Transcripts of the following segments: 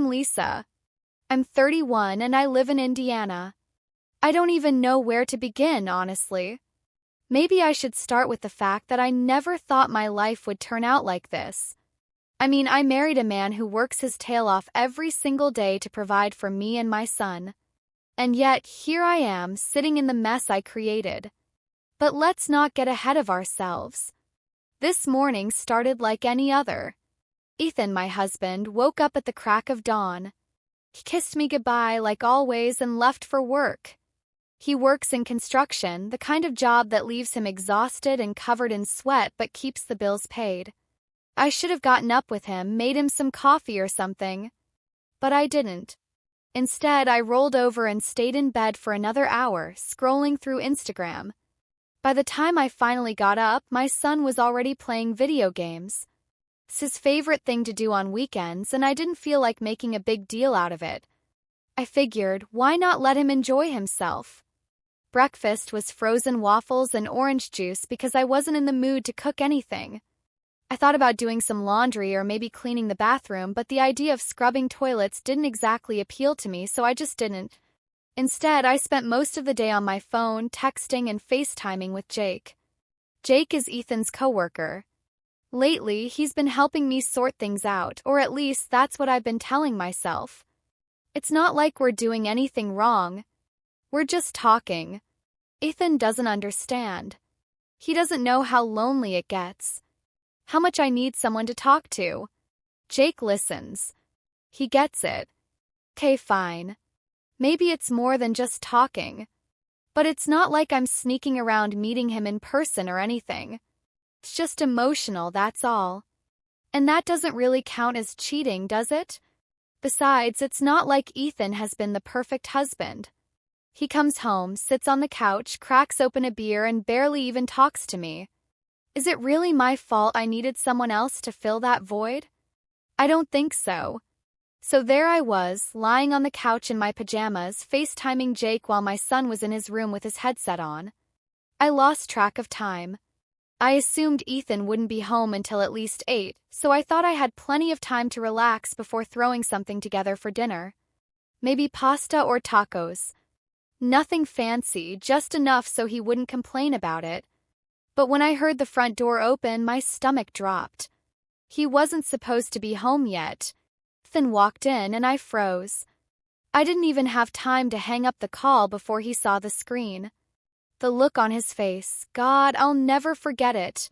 I'm Lisa. I'm 31 and I live in Indiana. I don't even know where to begin, honestly. Maybe I should start with the fact that I never thought my life would turn out like this. I mean, I married a man who works his tail off every single day to provide for me and my son. And yet, here I am, sitting in the mess I created. But let's not get ahead of ourselves. This morning started like any other. Ethan, my husband, woke up at the crack of dawn. He kissed me goodbye like always and left for work. He works in construction, the kind of job that leaves him exhausted and covered in sweat but keeps the bills paid. I should have gotten up with him, made him some coffee or something. But I didn't. Instead, I rolled over and stayed in bed for another hour, scrolling through Instagram. By the time I finally got up, my son was already playing video games. It's his favorite thing to do on weekends, and I didn't feel like making a big deal out of it. I figured, why not let him enjoy himself? Breakfast was frozen waffles and orange juice because I wasn't in the mood to cook anything. I thought about doing some laundry or maybe cleaning the bathroom, but the idea of scrubbing toilets didn't exactly appeal to me, so I just didn't. Instead, I spent most of the day on my phone, texting and FaceTiming with Jake. Jake is Ethan's coworker. Lately, he's been helping me sort things out, or at least that's what I've been telling myself. It's not like we're doing anything wrong. We're just talking. Ethan doesn't understand. He doesn't know how lonely it gets. How much I need someone to talk to. Jake listens. He gets it. Okay, fine. Maybe it's more than just talking. But it's not like I'm sneaking around meeting him in person or anything. It's just emotional, that's all. And that doesn't really count as cheating, does it? Besides, it's not like Ethan has been the perfect husband. He comes home, sits on the couch, cracks open a beer, and barely even talks to me. Is it really my fault I needed someone else to fill that void? I don't think so. So there I was, lying on the couch in my pajamas, FaceTiming Jake while my son was in his room with his headset on. I lost track of time. I assumed Ethan wouldn't be home until at least 8, so I thought I had plenty of time to relax before throwing something together for dinner. Maybe pasta or tacos. Nothing fancy, just enough so he wouldn't complain about it. But when I heard the front door open, my stomach dropped. He wasn't supposed to be home yet. Ethan walked in and I froze. I didn't even have time to hang up the call before he saw the screen. The look on his face, God, I'll never forget it.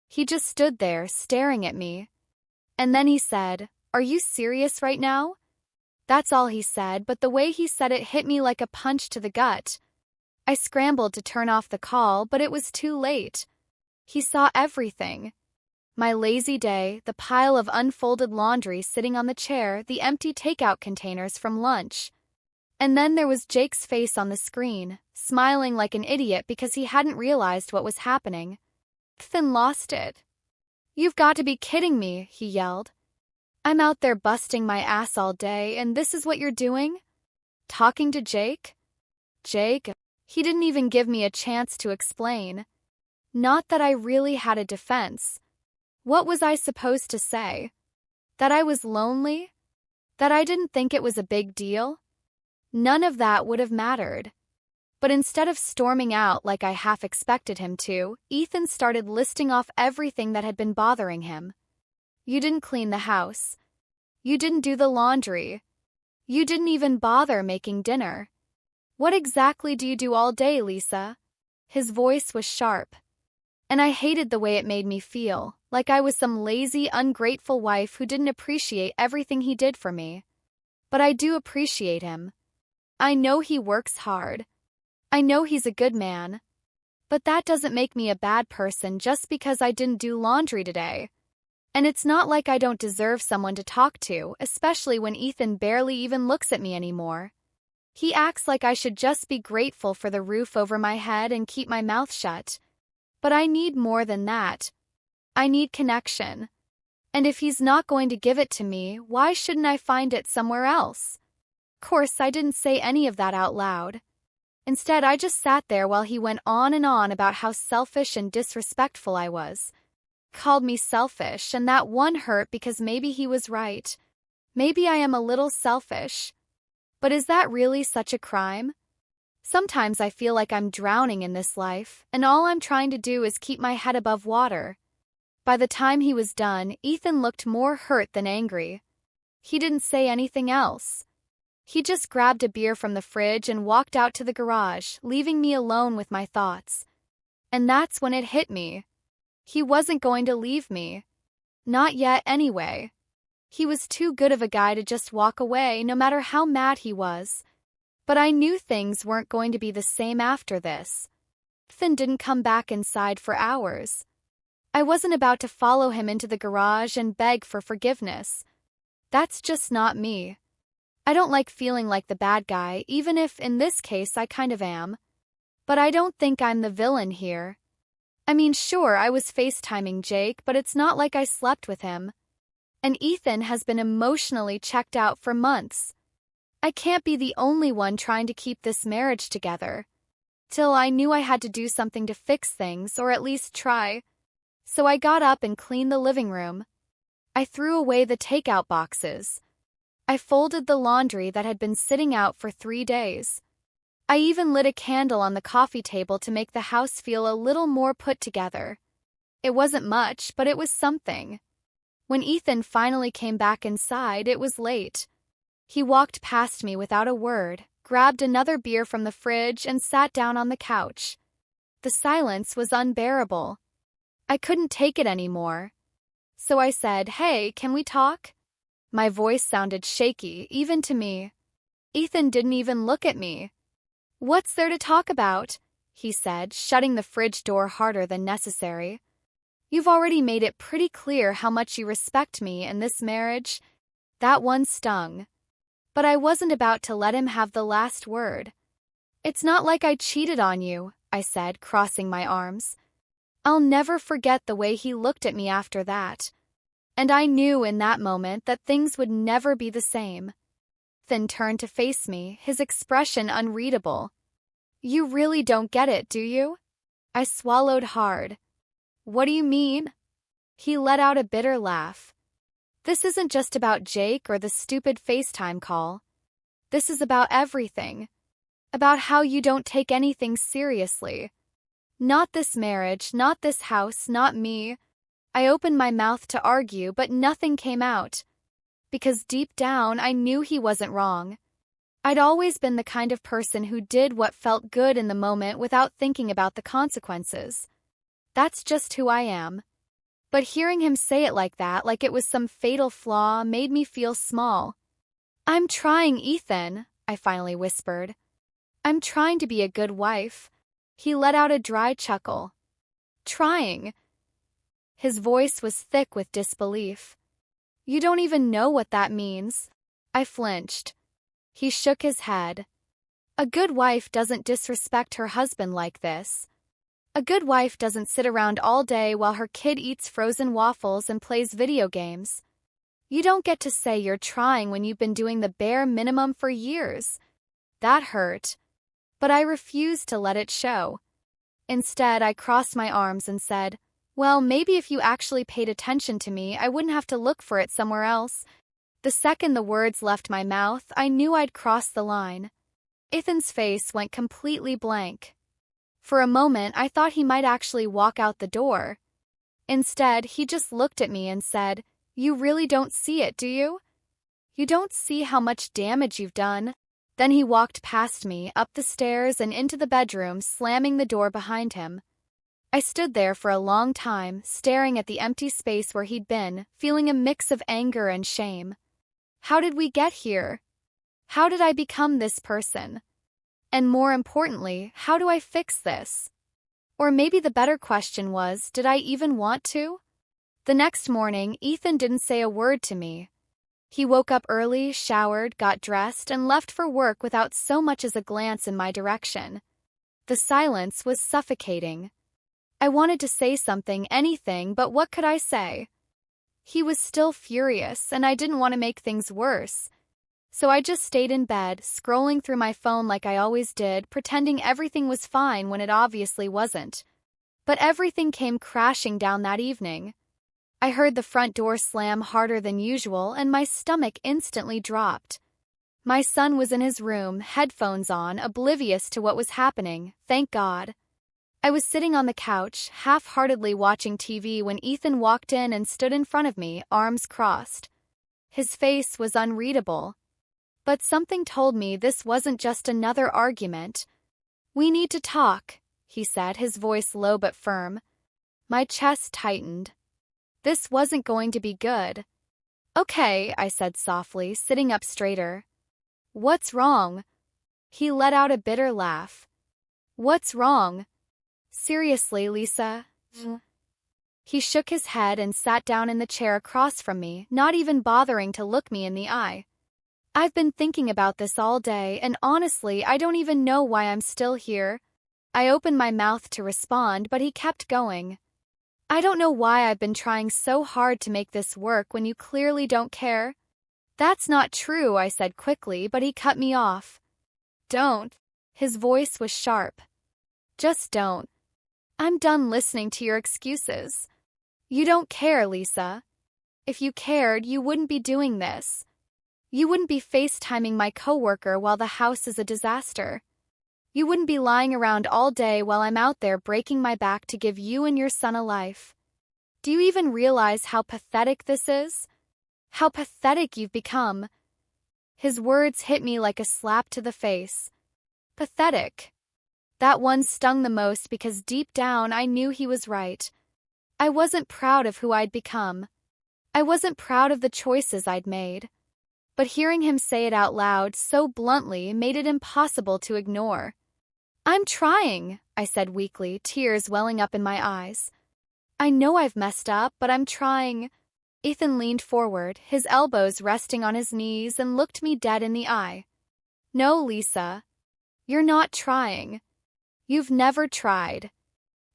He just stood there, staring at me. And then he said, "Are you serious right now?" That's all he said, but the way he said it hit me like a punch to the gut. I scrambled to turn off the call, but it was too late. He saw everything. My lazy day, the pile of unfolded laundry sitting on the chair, the empty takeout containers from lunch. And then there was Jake's face on the screen, smiling like an idiot because he hadn't realized what was happening. Ethan lost it. "You've got to be kidding me," he yelled. "I'm out there busting my ass all day, and this is what you're doing? Talking to Jake?" Jake? He didn't even give me a chance to explain. Not that I really had a defense. What was I supposed to say? That I was lonely? That I didn't think it was a big deal? None of that would have mattered. But instead of storming out like I half expected him to, Ethan started listing off everything that had been bothering him. "You didn't clean the house. You didn't do the laundry. You didn't even bother making dinner. What exactly do you do all day, Lisa?" His voice was sharp. And I hated the way it made me feel, like I was some lazy, ungrateful wife who didn't appreciate everything he did for me. But I do appreciate him. I know he works hard. I know he's a good man. But that doesn't make me a bad person just because I didn't do laundry today. And it's not like I don't deserve someone to talk to, especially when Ethan barely even looks at me anymore. He acts like I should just be grateful for the roof over my head and keep my mouth shut. But I need more than that. I need connection. And if he's not going to give it to me, why shouldn't I find it somewhere else? Of course, I didn't say any of that out loud. Instead, I just sat there while he went on and on about how selfish and disrespectful I was. Called me selfish, and that one hurt because maybe he was right. Maybe I am a little selfish. But is that really such a crime? Sometimes I feel like I'm drowning in this life, and all I'm trying to do is keep my head above water. By the time he was done, Ethan looked more hurt than angry. He didn't say anything else. He just grabbed a beer from the fridge and walked out to the garage, leaving me alone with my thoughts. And that's when it hit me. He wasn't going to leave me. Not yet, anyway. He was too good of a guy to just walk away, no matter how mad he was. But I knew things weren't going to be the same after this. Ethan didn't come back inside for hours. I wasn't about to follow him into the garage and beg for forgiveness. That's just not me. I don't like feeling like the bad guy, even if, in this case, I kind of am. But I don't think I'm the villain here. I mean, sure, I was FaceTiming Jake, but it's not like I slept with him. And Ethan has been emotionally checked out for months. I can't be the only one trying to keep this marriage together. Till I knew I had to do something to fix things, or at least try. So I got up and cleaned the living room. I threw away the takeout boxes. I folded the laundry that had been sitting out for 3 days. I even lit a candle on the coffee table to make the house feel a little more put together. It wasn't much, but it was something. When Ethan finally came back inside, it was late. He walked past me without a word, grabbed another beer from the fridge, and sat down on the couch. The silence was unbearable. I couldn't take it anymore. So I said, "Hey, can we talk?" My voice sounded shaky, even to me. Ethan didn't even look at me. "What's there to talk about?" he said, shutting the fridge door harder than necessary. "You've already made it pretty clear how much you respect me and this marriage." That one stung. But I wasn't about to let him have the last word. "It's not like I cheated on you," I said, crossing my arms. I'll never forget the way he looked at me after that. And I knew in that moment that things would never be the same. Then turned to face me, his expression unreadable. "You really don't get it, do you?" I swallowed hard. "What do you mean?" He let out a bitter laugh. "This isn't just about Jake or the stupid FaceTime call. This is about everything. About how you don't take anything seriously. Not this marriage, not this house, not me." I opened my mouth to argue, but nothing came out. Because deep down, I knew he wasn't wrong. I'd always been the kind of person who did what felt good in the moment without thinking about the consequences. That's just who I am. But hearing him say it like that, like it was some fatal flaw, made me feel small. "I'm trying, Ethan," I finally whispered. "I'm trying to be a good wife." He let out a dry chuckle. "Trying?" His voice was thick with disbelief. "You don't even know what that means." I flinched. He shook his head. "A good wife doesn't disrespect her husband like this. A good wife doesn't sit around all day while her kid eats frozen waffles and plays video games. You don't get to say you're trying when you've been doing the bare minimum for years." That hurt. But I refused to let it show. Instead, I crossed my arms and said, "Well, maybe if you actually paid attention to me, I wouldn't have to look for it somewhere else." The second the words left my mouth, I knew I'd crossed the line. Ethan's face went completely blank. For a moment, I thought he might actually walk out the door. Instead, he just looked at me and said, "You really don't see it, do you? You don't see how much damage you've done." Then he walked past me, up the stairs and into the bedroom, slamming the door behind him. I stood there for a long time, staring at the empty space where he'd been, feeling a mix of anger and shame. How did we get here? How did I become this person? And more importantly, how do I fix this? Or maybe the better question was, did I even want to? The next morning, Ethan didn't say a word to me. He woke up early, showered, got dressed, and left for work without so much as a glance in my direction. The silence was suffocating. I wanted to say something, anything, but what could I say? He was still furious, and I didn't want to make things worse. So I just stayed in bed, scrolling through my phone like I always did, pretending everything was fine when it obviously wasn't. But everything came crashing down that evening. I heard the front door slam harder than usual and my stomach instantly dropped. My son was in his room, headphones on, oblivious to what was happening, thank God. I was sitting on the couch, half-heartedly watching TV when Ethan walked in and stood in front of me, arms crossed. His face was unreadable. But something told me this wasn't just another argument. "We need to talk," he said, his voice low but firm. My chest tightened. This wasn't going to be good. "Okay," I said softly, sitting up straighter. "What's wrong?" He let out a bitter laugh. "What's wrong?" "Seriously, Lisa." He shook his head and sat down in the chair across from me, not even bothering to look me in the eye. "I've been thinking about this all day, and honestly, I don't even know why I'm still here." I opened my mouth to respond, but he kept going. "I don't know why I've been trying so hard to make this work when you clearly don't care." "That's not true," I said quickly, but he cut me off. "Don't." His voice was sharp. "Just don't. I'm done listening to your excuses. You don't care, Lisa. If you cared, you wouldn't be doing this. You wouldn't be FaceTiming my coworker while the house is a disaster. You wouldn't be lying around all day while I'm out there breaking my back to give you and your son a life. Do you even realize how pathetic this is? How pathetic you've become." His words hit me like a slap to the face. Pathetic. That one stung the most because deep down I knew he was right. I wasn't proud of who I'd become. I wasn't proud of the choices I'd made. But hearing him say it out loud so bluntly made it impossible to ignore. "I'm trying," I said weakly, tears welling up in my eyes. "I know I've messed up, but I'm trying." Ethan leaned forward, his elbows resting on his knees, and looked me dead in the eye. "No, Lisa. You're not trying. You've never tried.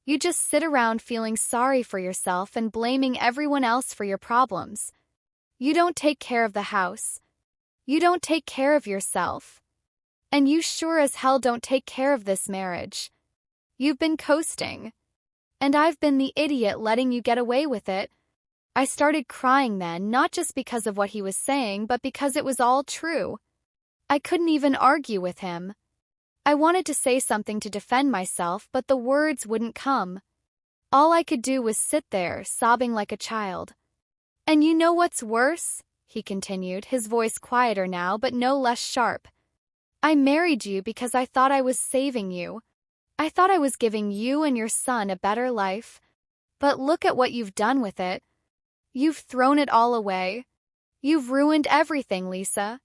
You just sit around feeling sorry for yourself and blaming everyone else for your problems. You don't take care of the house. You don't take care of yourself. And you sure as hell don't take care of this marriage. You've been coasting. And I've been the idiot letting you get away with it." I started crying then, not just because of what he was saying, but because it was all true. I couldn't even argue with him. I wanted to say something to defend myself, but the words wouldn't come. All I could do was sit there, sobbing like a child. "And you know what's worse?" he continued, his voice quieter now, but no less sharp. "I married you because I thought I was saving you. I thought I was giving you and your son a better life. But look at what you've done with it. You've thrown it all away. You've ruined everything, Lisa.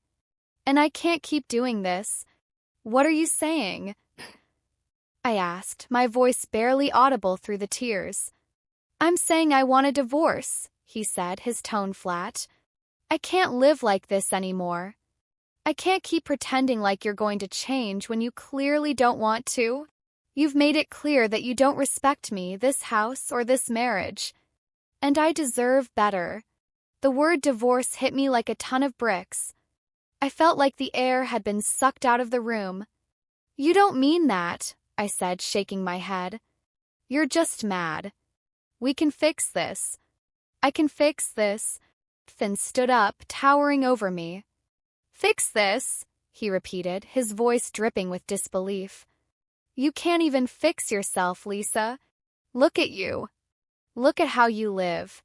And I can't keep doing this." "What are you saying?" I asked, my voice barely audible through the tears. "I'm saying I want a divorce," he said, his tone flat. "I can't live like this anymore. I can't keep pretending like you're going to change when you clearly don't want to. You've made it clear that you don't respect me, this house, or this marriage. And I deserve better." The word divorce hit me like a ton of bricks. I felt like the air had been sucked out of the room. "You don't mean that," I said, shaking my head. "You're just mad. We can fix this. I can fix this." Finn stood up, towering over me. "Fix this?" he repeated, his voice dripping with disbelief. "You can't even fix yourself, Lisa. Look at you. Look at how you live.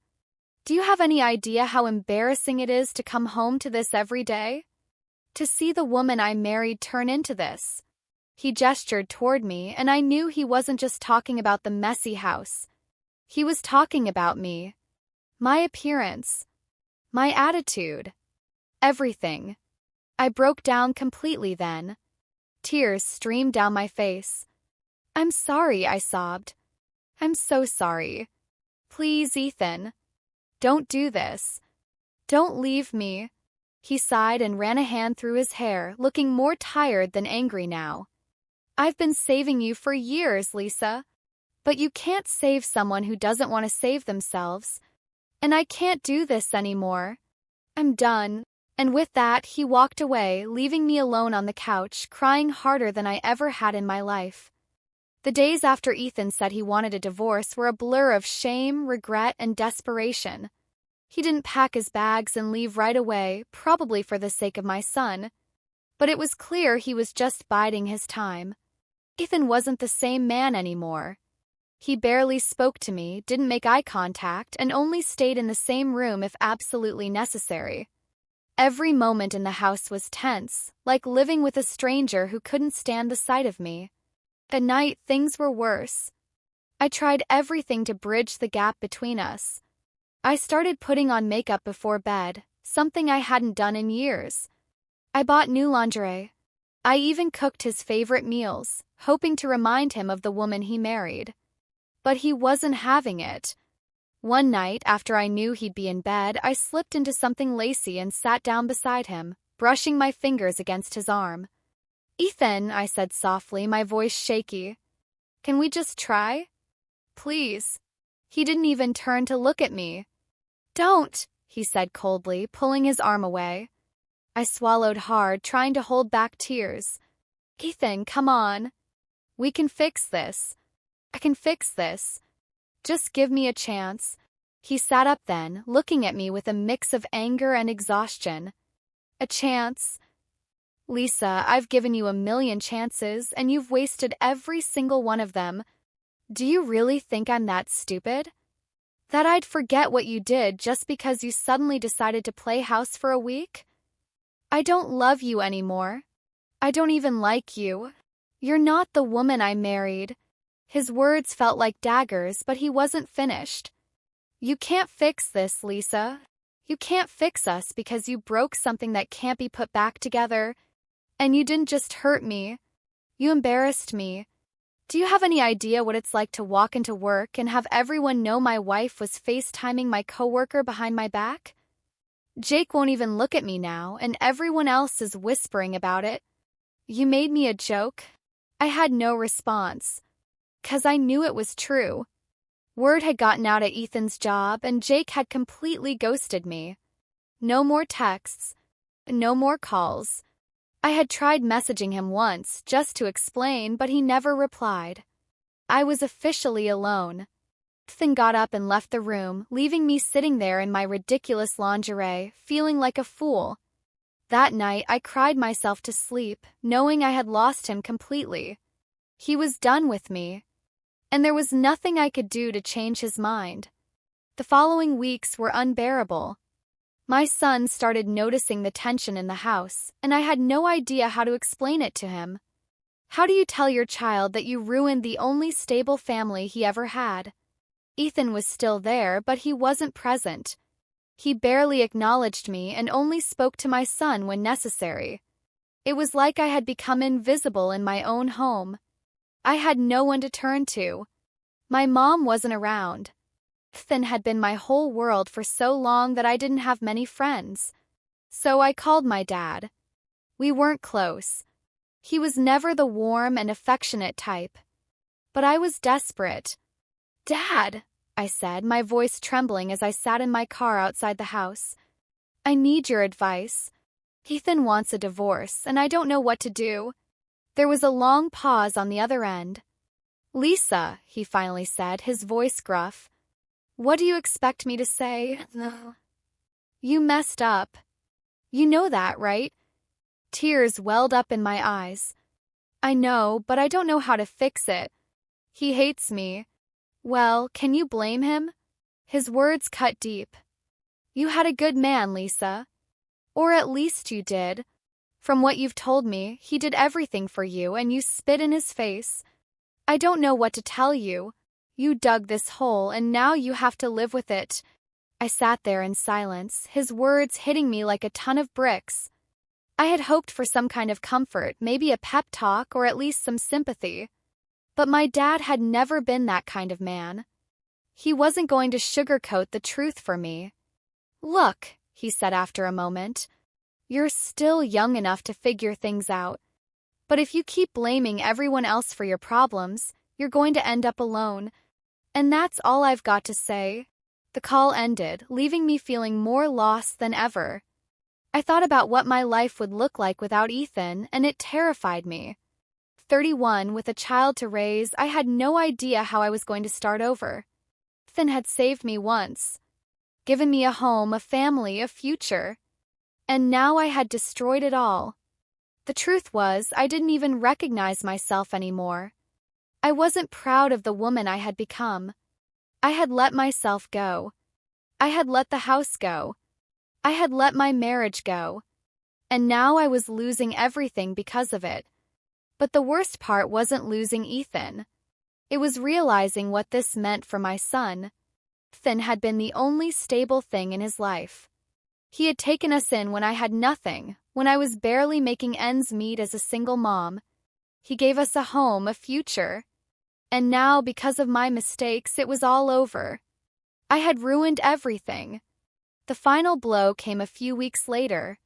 Do you have any idea how embarrassing it is to come home to this every day? To see the woman I married turn into this?" He gestured toward me, and I knew he wasn't just talking about the messy house. He was talking about me. My appearance. My attitude. Everything. I broke down completely then. Tears streamed down my face. "I'm sorry," I sobbed. "I'm so sorry. Please, Ethan. Don't do this. Don't leave me." He sighed and ran a hand through his hair, looking more tired than angry now. "I've been saving you for years, Lisa. But you can't save someone who doesn't want to save themselves. And I can't do this anymore. I'm done." And with that, he walked away, leaving me alone on the couch, crying harder than I ever had in my life. The days after Ethan said he wanted a divorce were a blur of shame, regret, and desperation. He didn't pack his bags and leave right away, probably for the sake of my son. But it was clear he was just biding his time. Ethan wasn't the same man anymore. He barely spoke to me, didn't make eye contact, and only stayed in the same room if absolutely necessary. Every moment in the house was tense, like living with a stranger who couldn't stand the sight of me. At night, things were worse. I tried everything to bridge the gap between us. I started putting on makeup before bed, something I hadn't done in years. I bought new lingerie. I even cooked his favorite meals, hoping to remind him of the woman he married. But he wasn't having it. One night, after I knew he'd be in bed, I slipped into something lacy and sat down beside him, brushing my fingers against his arm. "Ethan," I said softly, my voice shaky. "Can we just try? Please." He didn't even turn to look at me. "Don't," he said coldly, pulling his arm away. I swallowed hard, trying to hold back tears. "Ethan, come on. We can fix this. I can fix this. Just give me a chance." He sat up then, looking at me with a mix of anger and exhaustion. "A chance? Lisa, I've given you 1,000,000 chances, and you've wasted every single one of them. Do you really think I'm that stupid? That I'd forget what you did just because you suddenly decided to play house for a week? I don't love you anymore. I don't even like you. You're not the woman I married." His words felt like daggers, but he wasn't finished. "You can't fix this, Lisa. You can't fix us because you broke something that can't be put back together. And you didn't just hurt me. You embarrassed me. Do you have any idea what it's like to walk into work and have everyone know my wife was FaceTiming my coworker behind my back? Jake won't even look at me now, and everyone else is whispering about it. You made me a joke." I had no response, 'cause I knew it was true. Word had gotten out at Ethan's job, and Jake had completely ghosted me. No more texts, no more calls. I had tried messaging him once, just to explain, but he never replied. I was officially alone. Ethan got up and left the room, leaving me sitting there in my ridiculous lingerie, feeling like a fool. That night, I cried myself to sleep, knowing I had lost him completely. He was done with me, and there was nothing I could do to change his mind. The following weeks were unbearable. My son started noticing the tension in the house, and I had no idea how to explain it to him. How do you tell your child that you ruined the only stable family he ever had? Ethan was still there, but he wasn't present. He barely acknowledged me and only spoke to my son when necessary. It was like I had become invisible in my own home. I had no one to turn to. My mom wasn't around. Ethan had been my whole world for so long that I didn't have many friends. So I called my dad. We weren't close. He was never the warm and affectionate type. But I was desperate. "Dad," I said, my voice trembling as I sat in my car outside the house. "I need your advice. Ethan wants a divorce, and I don't know what to do." There was a long pause on the other end. "Lisa," he finally said, his voice gruff. "What do you expect me to say?" "No. You messed up. You know that, right?" Tears welled up in my eyes. "I know, but I don't know how to fix it. He hates me." "Well, can you blame him?" His words cut deep. "You had a good man, Lisa. Or at least you did. From what you've told me, he did everything for you and you spit in his face. I don't know what to tell you. You dug this hole and now you have to live with it." I sat there in silence, his words hitting me like a ton of bricks. I had hoped for some kind of comfort, maybe a pep talk or at least some sympathy. But my dad had never been that kind of man. He wasn't going to sugarcoat the truth for me. "Look," he said after a moment, "you're still young enough to figure things out. But if you keep blaming everyone else for your problems, you're going to end up alone. And that's all I've got to say." The call ended, leaving me feeling more lost than ever. I thought about what my life would look like without Ethan, and it terrified me. 31, with a child to raise, I had no idea how I was going to start over. Ethan had saved me once, given me a home, a family, a future. And now I had destroyed it all. The truth was, I didn't even recognize myself anymore. I wasn't proud of the woman I had become. I had let myself go. I had let the house go. I had let my marriage go. And now I was losing everything because of it. But the worst part wasn't losing Ethan. It was realizing what this meant for my son. Ethan had been the only stable thing in his life. He had taken us in when I had nothing, when I was barely making ends meet as a single mom. He gave us a home, a future. And now, because of my mistakes, it was all over. I had ruined everything. The final blow came a few weeks later.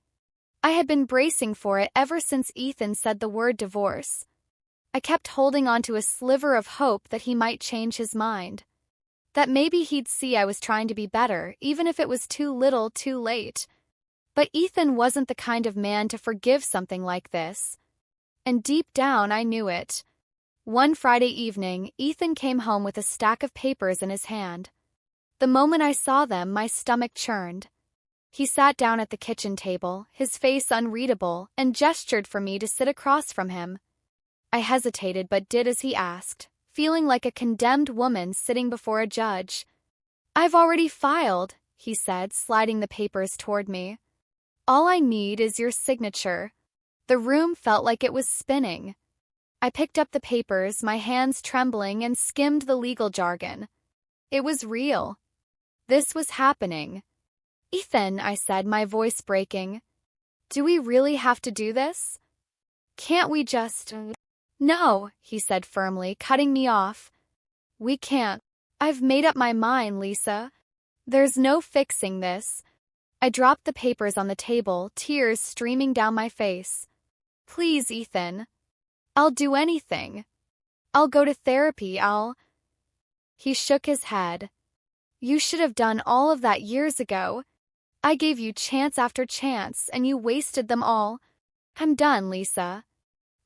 I had been bracing for it ever since Ethan said the word divorce. I kept holding on to a sliver of hope that he might change his mind. That maybe he'd see I was trying to be better, even if it was too little, too late. But Ethan wasn't the kind of man to forgive something like this. And deep down, I knew it. One Friday evening, Ethan came home with a stack of papers in his hand. The moment I saw them, my stomach churned. He sat down at the kitchen table, his face unreadable, and gestured for me to sit across from him. I hesitated but did as he asked, feeling like a condemned woman sitting before a judge. "I've already filed," he said, sliding the papers toward me. "All I need is your signature." The room felt like it was spinning. I picked up the papers, my hands trembling, and skimmed the legal jargon. It was real. This was happening. "Ethan," I said, my voice breaking, "do we really have to do this? Can't we just—" "No," he said firmly, cutting me off. "We can't. I've made up my mind, Lisa. There's no fixing this." I dropped the papers on the table, tears streaming down my face. "Please, Ethan. I'll do anything. I'll go to therapy, He shook his head. "You should have done all of that years ago. I gave you chance after chance, and you wasted them all. I'm done, Lisa.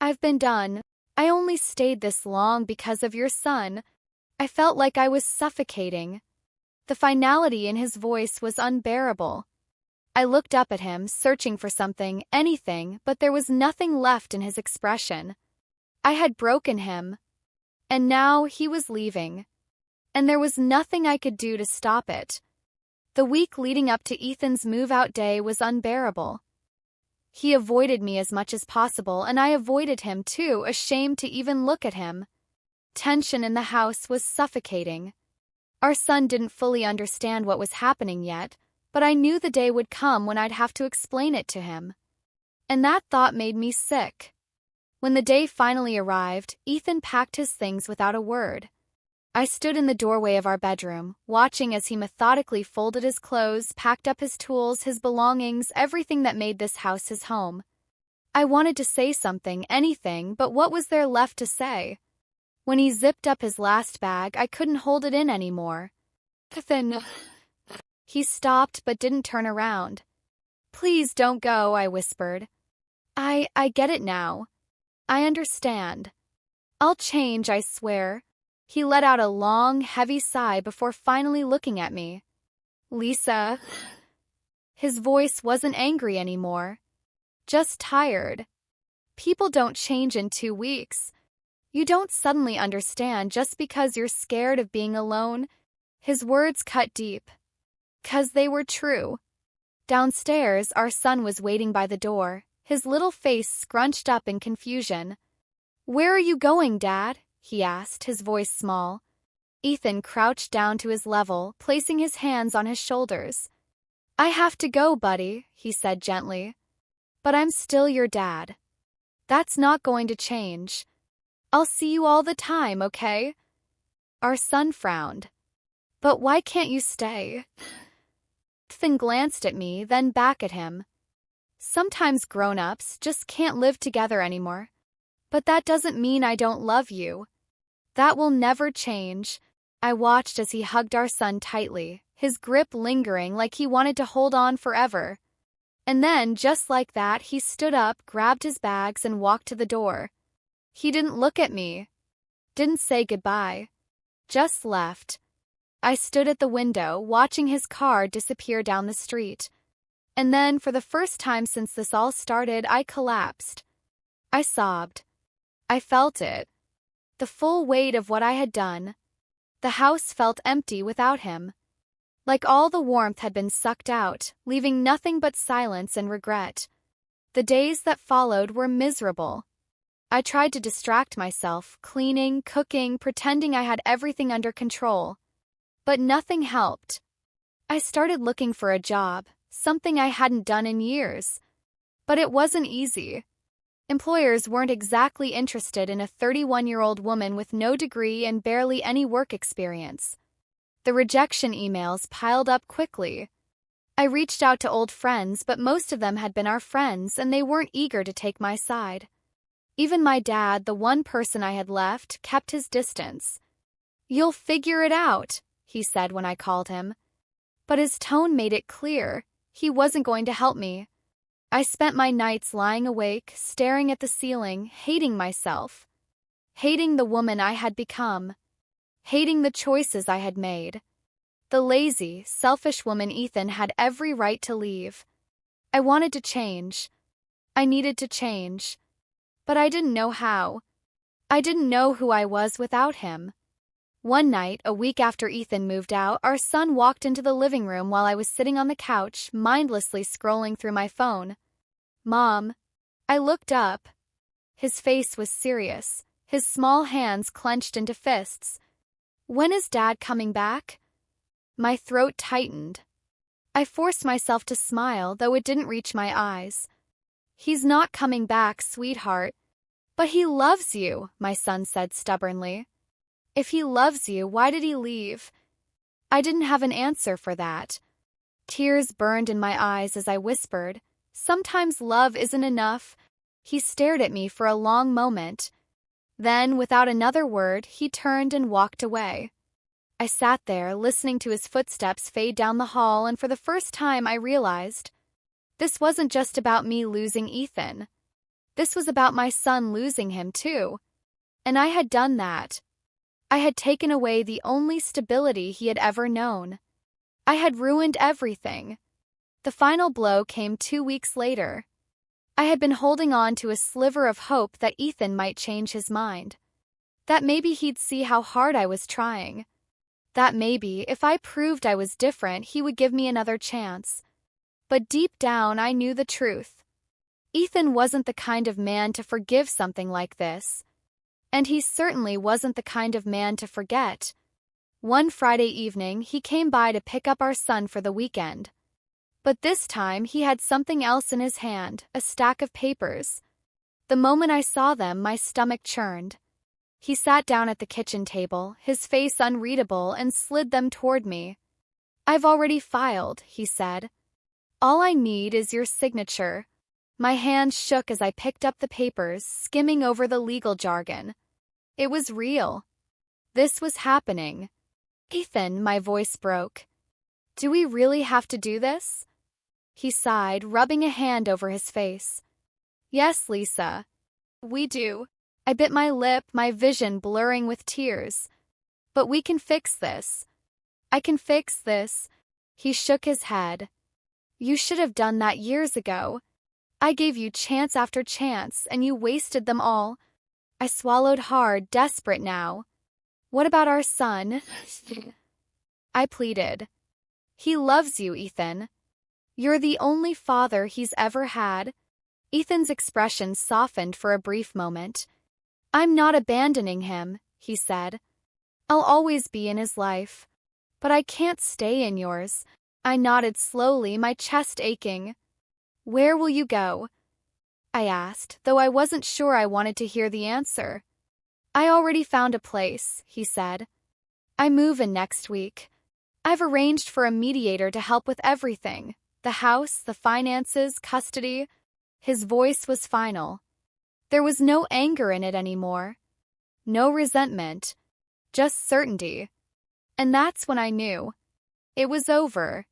I've been done. I only stayed this long because of your son." I felt like I was suffocating. The finality in his voice was unbearable. I looked up at him, searching for something, anything, but there was nothing left in his expression. I had broken him. And now he was leaving. And there was nothing I could do to stop it. The week leading up to Ethan's move-out day was unbearable. He avoided me as much as possible, and I avoided him too, ashamed to even look at him. Tension in the house was suffocating. Our son didn't fully understand what was happening yet, but I knew the day would come when I'd have to explain it to him. And that thought made me sick. When the day finally arrived, Ethan packed his things without a word. I stood in the doorway of our bedroom, watching as he methodically folded his clothes, packed up his tools, his belongings, everything that made this house his home. I wanted to say something, anything, but what was there left to say? When he zipped up his last bag, I couldn't hold it in anymore. "Ethan." He stopped but didn't turn around. "Please don't go," I whispered. I get it now. I understand. I'll change, I swear." He let out a long, heavy sigh before finally looking at me. "Lisa." His voice wasn't angry anymore. Just tired. "People don't change in 2 weeks. You don't suddenly understand just because you're scared of being alone." His words cut deep. 'Cause they were true. Downstairs, our son was waiting by the door, his little face scrunched up in confusion. "Where are you going, Dad?" he asked, his voice small. Ethan crouched down to his level, placing his hands on his shoulders. "I have to go, buddy," he said gently. "But I'm still your dad. That's not going to change. I'll see you all the time, okay?" Our son frowned. "But why can't you stay?" Ethan glanced at me, then back at him. "Sometimes grown-ups just can't live together anymore. But that doesn't mean I don't love you. That will never change." I watched as he hugged our son tightly, his grip lingering like he wanted to hold on forever. And then, just like that, he stood up, grabbed his bags, and walked to the door. He didn't look at me, didn't say goodbye, just left. I stood at the window, watching his car disappear down the street. And then, for the first time since this all started, I collapsed. I sobbed. I felt it. The full weight of what I had done. The house felt empty without him. Like all the warmth had been sucked out, leaving nothing but silence and regret. The days that followed were miserable. I tried to distract myself, cleaning, cooking, pretending I had everything under control. But nothing helped. I started looking for a job, something I hadn't done in years. But it wasn't easy. Employers weren't exactly interested in a 31-year-old woman with no degree and barely any work experience. The rejection emails piled up quickly. I reached out to old friends, but most of them had been our friends, and they weren't eager to take my side. Even my dad, the one person I had left, kept his distance. "You'll figure it out," he said when I called him. But his tone made it clear he wasn't going to help me. I spent my nights lying awake, staring at the ceiling, hating myself. Hating the woman I had become. Hating the choices I had made. The lazy, selfish woman Ethan had every right to leave. I wanted to change. I needed to change. But I didn't know how. I didn't know who I was without him. One night, a week after Ethan moved out, our son walked into the living room while I was sitting on the couch, mindlessly scrolling through my phone. "Mom." I looked up. His face was serious, his small hands clenched into fists. "When is Dad coming back?" My throat tightened. I forced myself to smile, though it didn't reach my eyes. "He's not coming back, sweetheart." "But he loves you," my son said stubbornly. "If he loves you, why did he leave?" I didn't have an answer for that. Tears burned in my eyes as I whispered, "Sometimes love isn't enough." He stared at me for a long moment. Then, without another word, he turned and walked away. I sat there, listening to his footsteps fade down the hall, and for the first time I realized this wasn't just about me losing Ethan. This was about my son losing him, too. And I had done that. I had taken away the only stability he had ever known. I had ruined everything. The final blow came 2 weeks later. I had been holding on to a sliver of hope that Ethan might change his mind. That maybe he'd see how hard I was trying. That maybe, if I proved I was different, he would give me another chance. But deep down, I knew the truth. Ethan wasn't the kind of man to forgive something like this. And he certainly wasn't the kind of man to forget. One Friday evening, he came by to pick up our son for the weekend. But this time, he had something else in his hand, a stack of papers. The moment I saw them, my stomach churned. He sat down at the kitchen table, his face unreadable, and slid them toward me. "I've already filed," he said. "All I need is your signature." My hands shook as I picked up the papers, skimming over the legal jargon. It was real. This was happening. "Ethan," my voice broke. "Do we really have to do this?" He sighed, rubbing a hand over his face. "Yes, Lisa. We do." I bit my lip, my vision blurring with tears. "But we can fix this. I can fix this." He shook his head. "You should have done that years ago. I gave you chance after chance, and you wasted them all." I swallowed hard, desperate now. "What about our son?" I pleaded. "He loves you, Ethan. You're the only father he's ever had." Ethan's expression softened for a brief moment. "I'm not abandoning him," he said. "I'll always be in his life. But I can't stay in yours." I nodded slowly, my chest aching. "Where will you go?" I asked, though I wasn't sure I wanted to hear the answer. "I already found a place," he said. "I move in next week. I've arranged for a mediator to help with everything. The house, the finances, custody." His voice was final. There was no anger in it anymore. No resentment. Just certainty. And that's when I knew. It was over.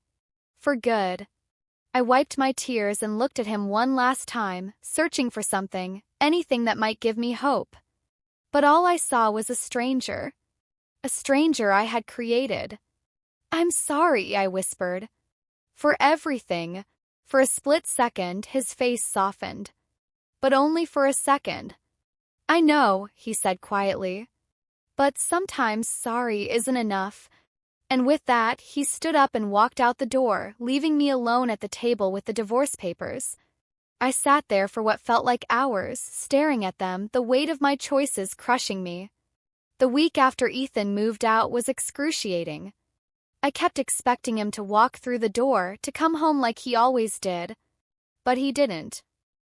For good. I wiped my tears and looked at him one last time, searching for something, anything that might give me hope. But all I saw was a stranger I had created. "I'm sorry," I whispered. "For everything." For a split second, his face softened. But only for a second. "I know," he said quietly. "But sometimes sorry isn't enough." And with that, he stood up and walked out the door, leaving me alone at the table with the divorce papers. I sat there for what felt like hours, staring at them, the weight of my choices crushing me. The week after Ethan moved out was excruciating. I kept expecting him to walk through the door, to come home like he always did. But he didn't.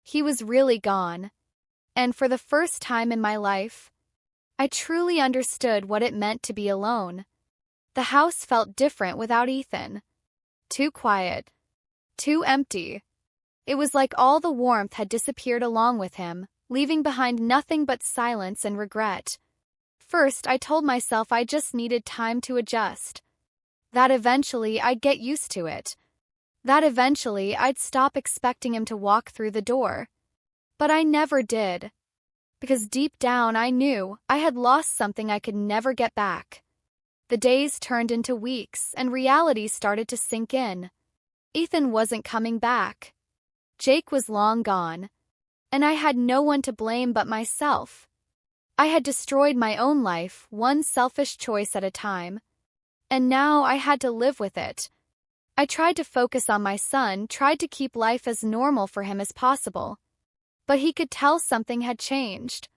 He was really gone. And for the first time in my life, I truly understood what it meant to be alone. The house felt different without Ethan. Too quiet. Too empty. It was like all the warmth had disappeared along with him, leaving behind nothing but silence and regret. First, I told myself I just needed time to adjust. That eventually I'd get used to it. That eventually I'd stop expecting him to walk through the door. But I never did. Because deep down I knew I had lost something I could never get back. The days turned into weeks, and reality started to sink in. Ethan wasn't coming back. Jake was long gone. And I had no one to blame but myself. I had destroyed my own life, one selfish choice at a time. And now I had to live with it. I tried to focus on my son, tried to keep life as normal for him as possible. But he could tell something had changed.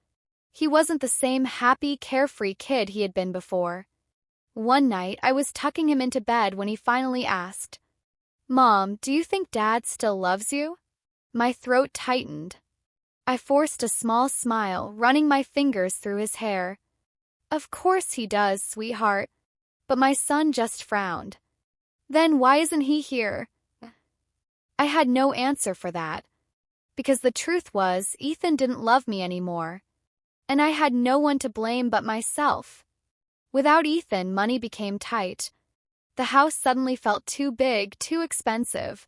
He wasn't the same happy, carefree kid he had been before. One night, I was tucking him into bed when he finally asked, "Mom, do you think Dad still loves you?" My throat tightened. I forced a small smile, running my fingers through his hair. "Of course he does, sweetheart." But my son just frowned. "Then why isn't he here?" I had no answer for that. Because the truth was, Ethan didn't love me anymore. And I had no one to blame but myself. Without Ethan, money became tight. The house suddenly felt too big, too expensive.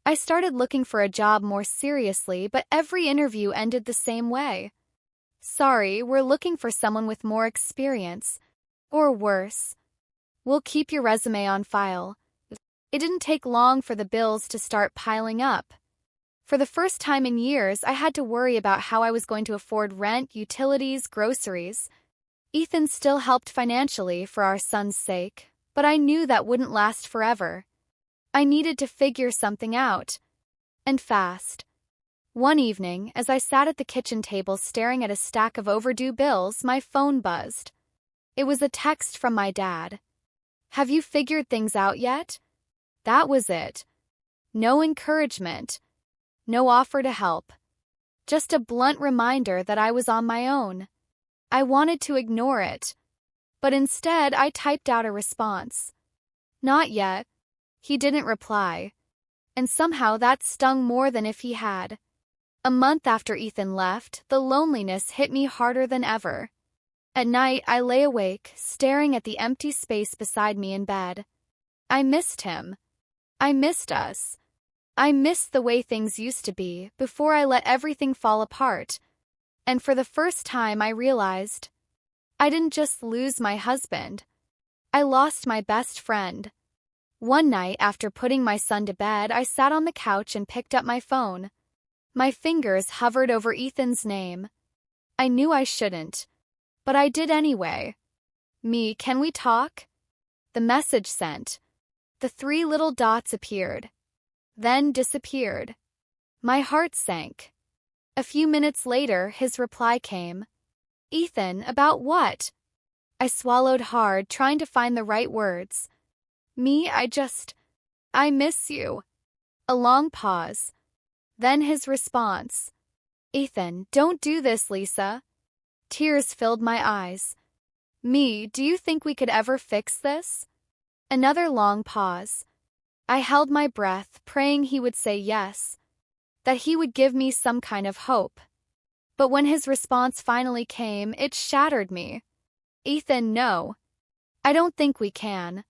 I started looking for a job more seriously, but every interview ended the same way. "Sorry, we're looking for someone with more experience." Or worse, "We'll keep your resume on file." It didn't take long for the bills to start piling up. For the first time in years, I had to worry about how I was going to afford rent, utilities, groceries. Ethan still helped financially for our son's sake, but I knew that wouldn't last forever. I needed to figure something out. And fast. One evening, as I sat at the kitchen table staring at a stack of overdue bills, my phone buzzed. It was a text from my dad. "Have you figured things out yet?" That was it. No encouragement. No offer to help. Just a blunt reminder that I was on my own. I wanted to ignore it. But instead, I typed out a response. "Not yet." He didn't reply. And somehow that stung more than if he had. A month after Ethan left, the loneliness hit me harder than ever. At night, I lay awake, staring at the empty space beside me in bed. I missed him. I missed us. I missed the way things used to be, before I let everything fall apart. And for the first time, I realized I didn't just lose my husband. I lost my best friend. One night, after putting my son to bed, I sat on the couch and picked up my phone. My fingers hovered over Ethan's name. I knew I shouldn't, but I did anyway. "Me, can we talk?" The message sent. The 3 little dots appeared, then disappeared. My heart sank. A few minutes later, his reply came. "Ethan, about what?" I swallowed hard, trying to find the right words. "Me, I miss you." A long pause. Then his response. "Ethan, don't do this, Lisa." Tears filled my eyes. "Me, do you think we could ever fix this?" Another long pause. I held my breath, praying he would say yes, that he would give me some kind of hope. But when his response finally came, it shattered me. "Ethan, no. I don't think we can."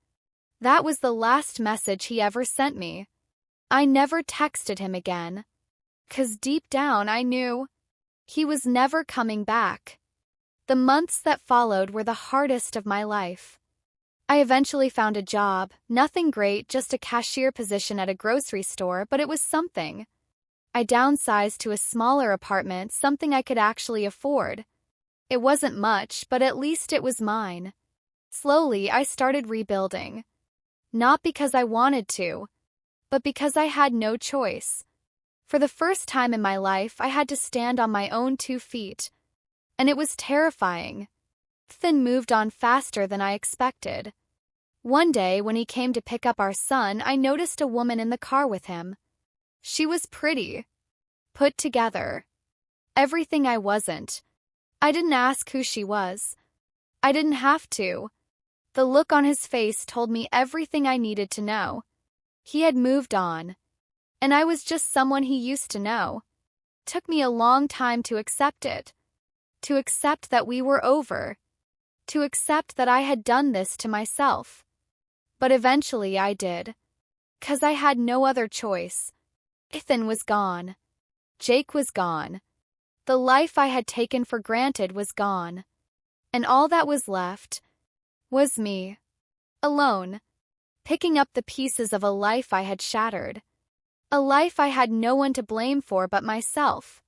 That was the last message he ever sent me. I never texted him again. 'Cause deep down I knew he was never coming back. The months that followed were the hardest of my life. I eventually found a job, nothing great, just a cashier position at a grocery store, but it was something. I downsized to a smaller apartment, something I could actually afford. It wasn't much, but at least it was mine. Slowly, I started rebuilding. Not because I wanted to, but because I had no choice. For the first time in my life, I had to stand on my own 2 feet. And it was terrifying. Ethan moved on faster than I expected. One day, when he came to pick up our son, I noticed a woman in the car with him. She was pretty, put together. Everything I wasn't. I didn't ask who she was. I didn't have to. The look on his face told me everything I needed to know. He had moved on, and I was just someone he used to know. It took me a long time to accept it. To accept that we were over. To accept that I had done this to myself. But eventually I did. 'Cause I had no other choice. Ethan was gone. Jake was gone. The life I had taken for granted was gone. And all that was left was me. Alone. Picking up the pieces of a life I had shattered. A life I had no one to blame for but myself.